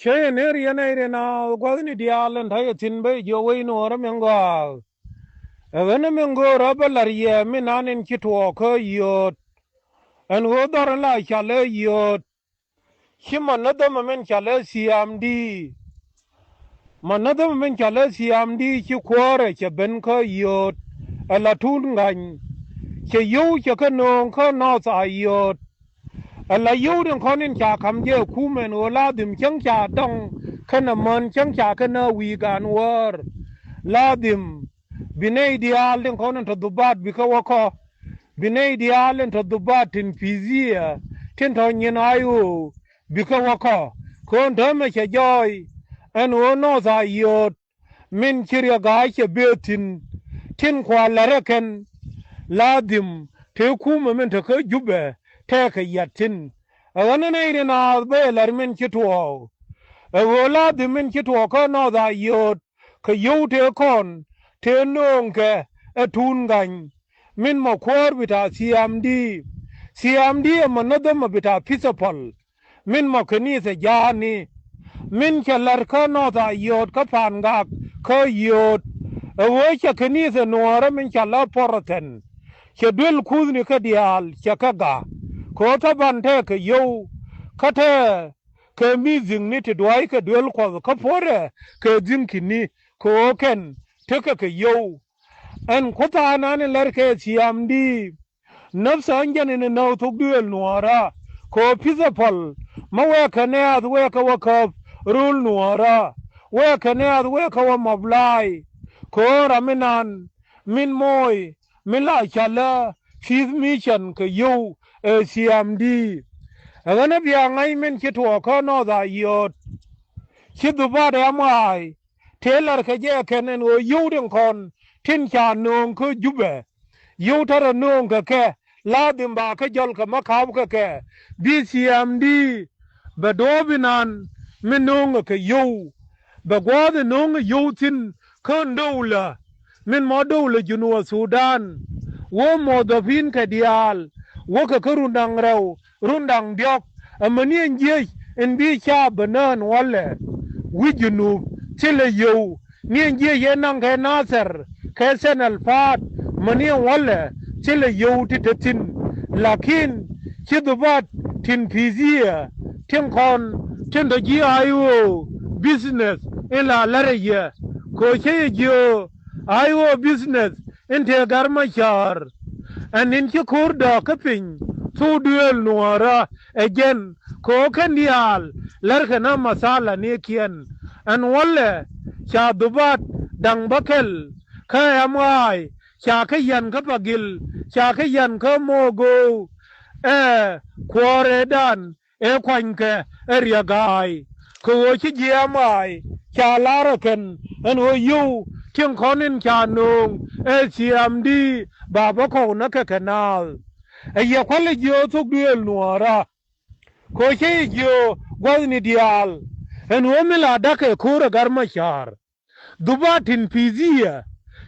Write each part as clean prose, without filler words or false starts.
Che ne riene rena guadini dialen thai tin be jo we no ra mengo evene mengo ra balarie minanin kitwo ko yot en wo dar la chale yot hima da men chale siamdi manada men chale siamdi ki kwore che ben ko yot ala tun ngan che yu che ko no ko no sa yot ala yu den konin cha kam je kumen wala dim chang cha dong kana man chang cha kana wi gan war ladim binay dialen konin to dubat bika wako binay dialen to dubat tin fizia tin to nyen ayu bika wako kon to me che joy en wono za yot min kirya ga che betin tin kwa lareken ladim te kuma min to ko jube te ka yatin awana ne ire na be lar min kitwo wola di min kitwo ko no da yot ka yote kon te nonke tun gan min mo kwor bita CMD manadam bita pisapol min mo kani se jani min chalar ka no da yot ka panga ko yot wo cha kani se nuara min chala poroten che dul kuzni ka dial cha kaga ko ta bante ka yo ka te ke mi zing ni te dwai ka dul ko ka pore ke zing kini ko ken te ka yo en ko ta nan lar ke CMD nafsa anjan ni na to duel nuara ko pisapol mawe ka ne ad we ka waka rul nuara we ka ne ad we ka wa mablai ko raminan min moy min la chala fiz mission ka yo CMD agana biya ngai min kitwa ko no da yot kidu ba da mai telar ka je kenen o yuden kon tin cha nong ko jube yu tara nong ka ke la dim ba ka jol ka makab ka ke CMD ba dobinan min nong ka yo ba gwad nong yo tin kon dowla min mo dowla junwa Sudan wo mo do fin ka dial wo ka rundang raw rundang diok amani nje en bi cha banan wala wijunu tile yo ni nje yenang ka nasar ka senal fat mani wala tile yo titatin lakin kidubat tin fizia tin kon tin da ji ayo business ila laraya ko ke jo ayo business inte garma char anin ki kurda kapin su duel nuara again ko kan dial larkana masala ne kian an walle cha dubat dang bakel ka amai cha kayan ka pagil cha kayan ka mogo kwore dan kwanke area gai ko chi jiamai cha laraken an wo yu king konin cha nung CMD baba ko na ka kanal ya kwale jo tuk duel nuara ko che jo gwazni dial en womila dake kura garma shar dubatin fizia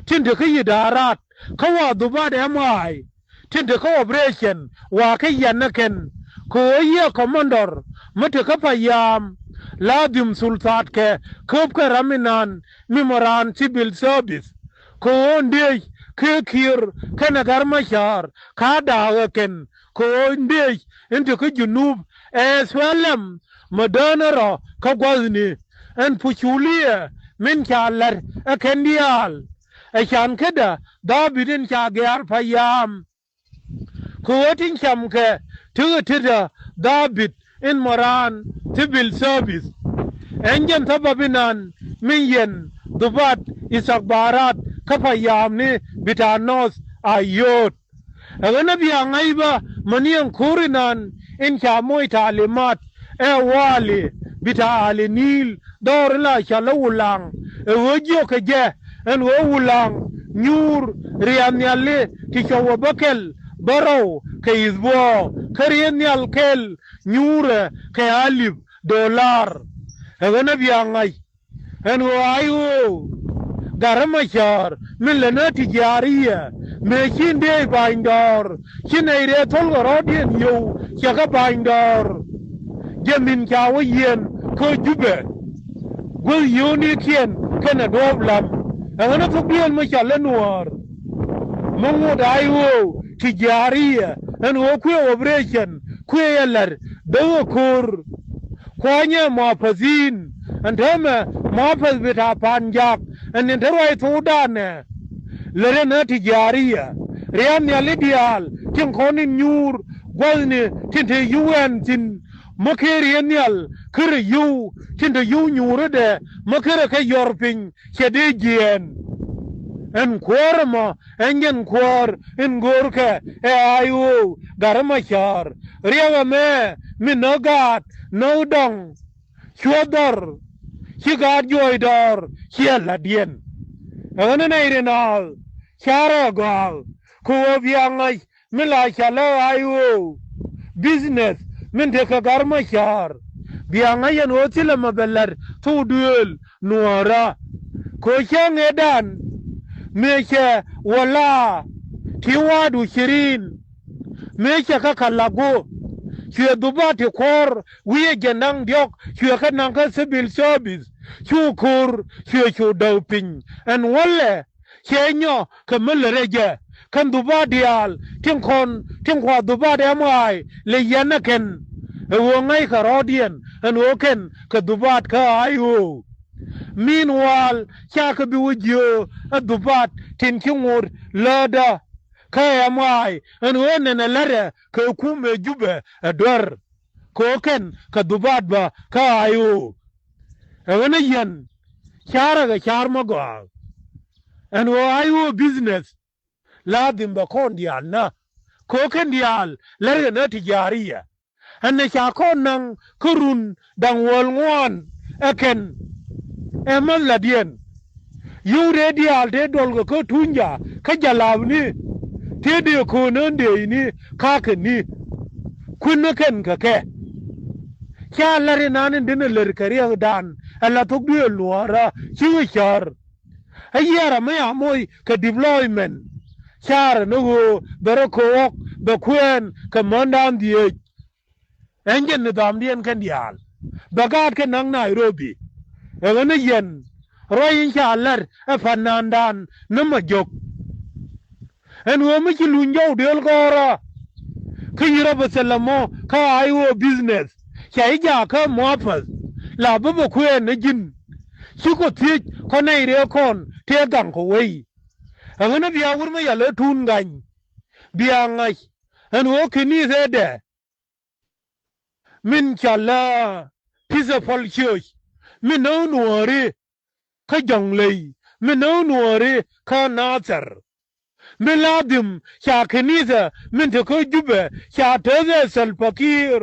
tinde kai darat kawa dubade mai tinde ka operation wa kai yanaken ko ye commander mate ka payam ladim sultat ke kop ka raminan memoran civil service ko ndey ke kir kana garma shar ka daga ken ko ndey into ka junub swelem madanara ka gwazni en puchuliya min chalar akendial chan kada dabidin cha gyar payam ko tin chamke tida dabid in moran civil service enjen sababinan min yen dubat isak barat kapayam ni bitanos ayot agana biya ngaiba maniyan kurinan in chamoy talimat wali bita ali nil dor la chala ulang wojo ke je en wo ulang nyur riam yalle ti chawa bakel baro ke izbo karien yal kel nyure ke alif dollar agana biya ngai en wo ayo garama char min lana tijariya me chinde baindor chinaire tolgorodien yo chaka baindor jamin chawo yen ko jube gul yuni kien kana doblam ana to bien ma chala nuar mungu daiwo tijariya an wo kwe operation kwe yalar dawo kur kwanya mafazin antama mafaz bita panjak an interwai tudane lere na tijariya riyan ya lidial tin konin nyur gwalni tinte UN tin makere yanyal kere yu tinte yu nyure de makere ka yorpin kede gien en korma engen kor en gorka e ayu garma char riyaga me minogat no dong chodor chigad joydor chiela dien ana nairenal chara gal ko biangai mila chala ayu business min te ka garma char biangai en otile mabelar tu duel nuara ko changedan meche wala tiwadu shirin meche ka kalago chwe dubati kor wiye genang diok chwe ka nang ka civil service chukur chwe doping en wale chenyo ka melereje kan dubadial tin kwa dubadi amai le yanaken wongai ka rodien en woken ka dubat ka ayu meanwhile chaka bi wujyo adubat tin kingur lada kaya mai an wona na lare ka kume jube ador ko ken ka dubat ba ka ayu wona yan chara ga char mago an wo ayu business ladim ba kon dial na ko ken dial lare na tijariya an na cha kon nang kurun dang wol ngwan aken eman ladien yu radial de dolgo ko tunja ka jalawni te de ko non de ni ka ni kun ken ka ke kya lare nan din ler kariya dan alla to du luara chiwi char ayara me amoy ka deployment char no bero ko be kwen ka mandam die engen dam dien kan dial bagat ke nang Nairobi egana yen royin chalar e fanandan nama jok en wo mi lunjaw del gora kiyira basalamo ka ayo business chai ja ka mofas la baba ku ne jin siko ti ko nei re kon te gang ko wei egana biya wurma yale tun gan biya ngai en wo kini de min chala pisa fol church min no nuore ka jonglei min no nuore ka nazar min ladim cha keniza min te ko jube cha teze salpakir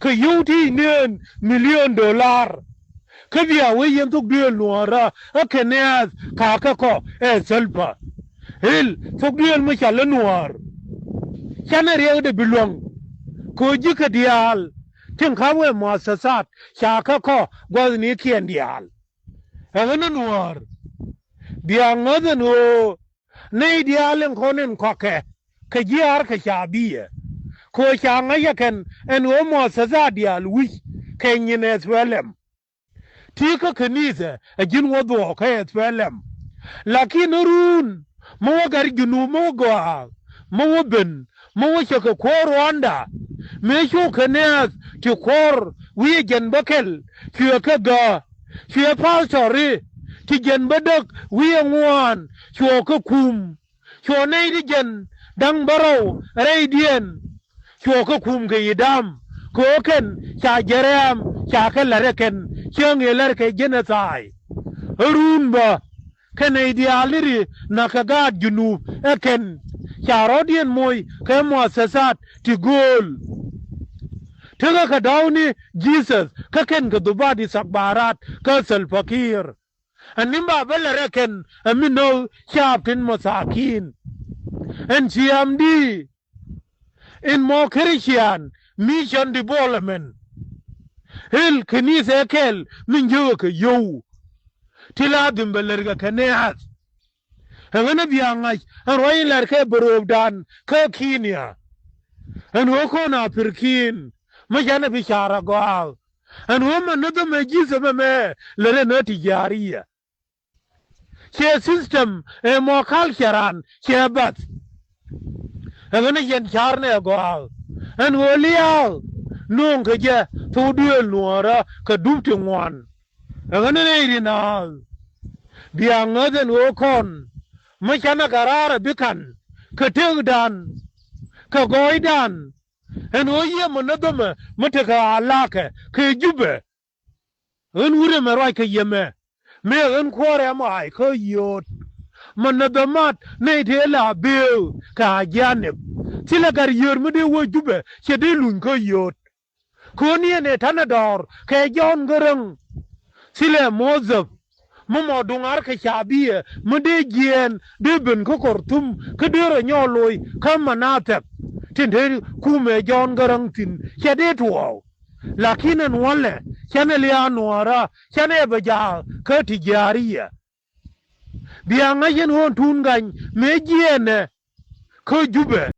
ka yuti nen $1,000,000 ka biya wayen tuk de nuara a kenyas ka ko e salpa hil tuk de ma chala nuar chana rew de bilong ko jika dial tin kawe muassasat shaka ko gwazni kien dial egana nuar biangada no nei dialen konen koke ka jiar ka shabiye ko shanga yaken en wo muassasat dial wi kenyine swelem tika kanisa ajin wado ka swelem lakin run mo gar ginu mo go mo ben mo shaka ko Rwanda me shu kanes ti kor wi gen bakel ti ka ga ti pastori ti gen badak wi ngwan ti ka kum ti nei di gen dang baro raidien ti ka kum ke idam ko ken cha jerem cha ka lareken cheng elar ke genasai rumba kene idealiri nakagad junub eken charodien moy ke muassasat ti gol tega ka dawni Jesus ka ken ka dubadi sakbarat ka salfakir animba belere ken amino chaptin masakin en CMD in more Christian mission development hil kenise kel min yoke yo tiladim belerga kaneas hangana biangay roy larke borobdan ka Kenya en hoko na pirkin majana bishara goal and woman no the me Jesus me le no tijariya che system e mo cultural che bat ngane yen charne go and wolia nung ke je tu duel nuara ka dupti ngwan ngane ne rina biang ngaden wo kon ma chana karara bikan ka tegdan ka goidan en wo ye monadome mutaka alaka ke jube en wure me roi ke yeme me en kwore ma ko yot monadamat ne de la be ka janeb tila gar yor mu de wo jube che de lun ko yot ko ni ne tanador ke jon gereng sile mozab mo dungar ke chabiye mu de gien de ben ko kortum ke de nyoloi kam manate tin de kume jon garang tin chede tuo lakini nwale chane lia nuara chane baja ke tijariya bianga yen hon tungan me giene ko jube